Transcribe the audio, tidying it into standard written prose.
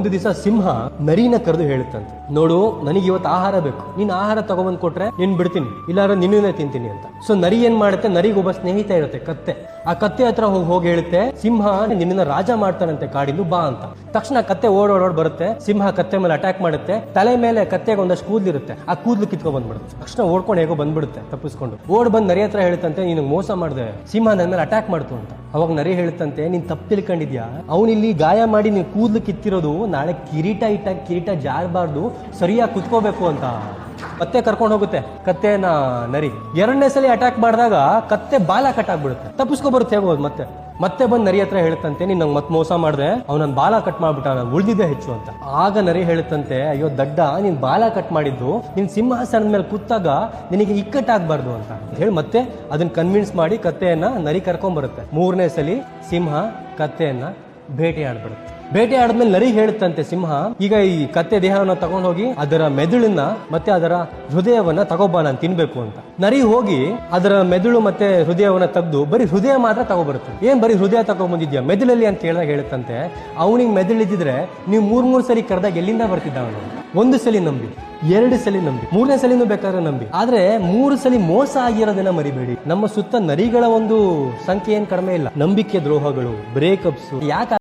ಒಂದು ದಿವಸ ಸಿಂಹ ನರಿನ ಕರೆದು ಹೇಳುತ್ತಂತೆ, ನೋಡು ನನಗೆ ಇವತ್ತು ಆಹಾರ ಬೇಕು, ನೀನ್ ಆಹಾರ ತಗೊಂಬಂದ್ ಕೊಟ್ರೆ ನೀನ್ ಬಿಡ್ತೀನಿ, ಇಲ್ಲಾರ ನಿನ್ನೇ ತಿಂತೀನಿ ಅಂತ. ಸೊ ನರಿ ಏನ್ ಮಾಡುತ್ತೆ, ನರಿಗೊಬ್ಬ ಸ್ನೇಹಿತ ಇರುತ್ತೆ ಕತ್ತೆ. ಆ ಕತ್ತೆ ಹತ್ರ ಹೋಗಿ ಹೇಳುತ್ತೆ, ಸಿಂಹ ನಿನ್ನ ರಾಜ ಮಾಡ್ತಾನಂತೆ ಕಾಡಿಂದು, ಬಾ ಅಂತ. ತಕ್ಷಣ ಕತ್ತೆ ಓಡೋಡ್ ಬರುತ್ತೆ. ಸಿಂಹ ಕತ್ತೆ ಮೇಲೆ ಅಟ್ಯಾಕ್ ಮಾಡುತ್ತೆ. ತಲೆ ಮೇಲೆ ಕತ್ತೆಗೆ ಒಂದಷ್ಟು ಕೂದಲಿರುತ್ತೆ, ಆ ಕೂದಲು ಕಿತ್ಕೊಂಡ್ ಬಂದ್ಬಿಡುತ್ತೆ. ತಕ್ಷಣ ಓಡ್ಕೊಂಡು ಹೇಗೋ ಬಂದ್ಬಿಡುತ್ತೆ ತಪ್ಪಿಸ್ಕೊಂಡು. ಬಂದ್ ನರಿ ಹತ್ರ ಹೇಳುತ್ತಂತೆ, ನೀನು ಮೋಸ ಮಾಡಿದೆ, ಸಿಂಹ ನನ್ನ ಮೇಲೆ ಅಟ್ಯಾಕ್ ಮಾಡ್ತು ಅಂತ. ಅವಾಗ ನರಿ ಹೇಳುತ್ತಂತೆ, ನೀನ್ ತಪ್ಪು ತಿಳ್ಕೊಂಡಿದ್ಯಾ, ಅವನಿಲ್ಲಿ ಗಾಯ ಮಾಡಿ ನೀನ್ ಕೂದಲು ಕಿತ್ತಿರೋದು ನಾಳೆ ಕಿರೀಟ ಇಟ್ಟಾಗ ಕಿರೀಟ ಜಾರಬಾರ್ದು, ಸರಿಯಾಗಿ ಕುತ್ಕೋಬೇಕು ಅಂತ. ಮತ್ತೆ ಕರ್ಕೊಂಡು ಹೋಗುತ್ತೆ ಕತ್ತೆನ ನರಿ. ಎರಡನೇ ಸಲ ಅಟ್ಯಾಕ್ ಮಾಡಿದಾಗ ಕತ್ತೆ ಬಾಲ ಕಟ್ ಆಗ್ಬಿಡುತ್ತೆ, ತಪ್ಪಿಸ್ಕೊ ಬರುತ್ತೆ ಹೇಗೋದು. ಮತ್ತೆ ಬಂದು ನರಿ ಹತ್ರ ಹೇಳುತ್ತಂತೆ, ನೀನ್ ನಂಗೆ ಮತ್ತೆ ಮೋಸ ಮಾಡಿದೆ, ಅವ್ನ ಬಾಲ ಕಟ್ ಮಾಡ್ಬಿಟ್ಟ, ನಾನು ಉಳಿದಿದ್ದೆ ಹೆಚ್ಚು ಅಂತ. ಆಗ ನರಿ ಹೇಳುತ್ತಂತೆ, ಅಯ್ಯೋ ದಡ್ಡ, ನೀನ್ ಬಾಲ ಕಟ್ ಮಾಡಿದ್ದು ನಿನ್ ಸಿಂಹಾಸನದ ಮೇಲೆ ಕೂತಾಗ ನಿನಗೆ ಇಕ್ಕಟ್ಟಾಗಬಾರ್ದು ಅಂತ ಹೇಳಿ ಮತ್ತೆ ಅದನ್ನ ಕನ್ವಿನ್ಸ್ ಮಾಡಿ ಕತ್ತೆಯನ್ನ ನರಿ ಕರ್ಕೊಂಡ್ ಬರುತ್ತೆ. ಮೂರನೇ ಸಲಿ ಸಿಂಹ ಕತ್ತೆಯನ್ನ ಭೇಟಿ ಆಡ್ಬಿಡುತ್ತೆ. ಬೇಟೆ ಆದ್ಮೇಲೆ ನರಿ ಹೇಳುತ್ತಂತೆ ಸಿಂಹ, ಈಗ ಈ ಕತ್ತೆ ದೇಹವನ್ನ ತಗೊಂಡೋಗಿ ಅದರ ಮೆದುಳನ್ನ ಮತ್ತೆ ಅದರ ಹೃದಯವನ್ನ ತಗೋಬಾ, ನಾನು ತಿನ್ಬೇಕು ಅಂತ. ನರಿ ಹೋಗಿ ಅದರ ಮೆದುಳು ಮತ್ತೆ ಹೃದಯವನ್ನ ತೆಗೆದು ಬರೀ ಹೃದಯ ಮಾತ್ರ ತಗೋಬರುತ್ತೆ. ಏನ್ ಬರೀ ಹೃದಯ ತಗೊಂಡ್ಬಂದಿದ್ಯಾ ಮೆದುಳಲ್ಲಿ ಅಂತ ಕೇಳಿದಾಗ ಹೇಳುತ್ತಂತೆ, ಅವನಿಗೆ ಮೆದುಳಿದ್ರೆ ನೀವು ಮೂರ್ ಸಲಿ ಕರೆದಾಗ ಎಲ್ಲಿಂದ ಬರ್ತಿದ್ದ ಅವನು. ಒಂದು ಸಲಿ ನಂಬಿ, ಎರಡು ಸಲಿ ನಂಬಿ, ಮೂರನೇ ಸಲಿನೂ ಬೇಕಾದ್ರೆ ನಂಬಿ, ಆದ್ರೆ 3 ಸಲಿ ಮೋಸ ಆಗಿರೋದನ್ನ ಮರಿಬೇಡಿ. ನಮ್ಮ ಸುತ್ತ ನರಿಗಳ ಒಂದು ಸಂಖ್ಯೆ ಏನ್ ಕಡಿಮೆ ಇಲ್ಲ. ನಂಬಿಕೆ ದ್ರೋಹಗಳು, ಬ್ರೇಕಪ್ಸ್ ಯಾಕೆ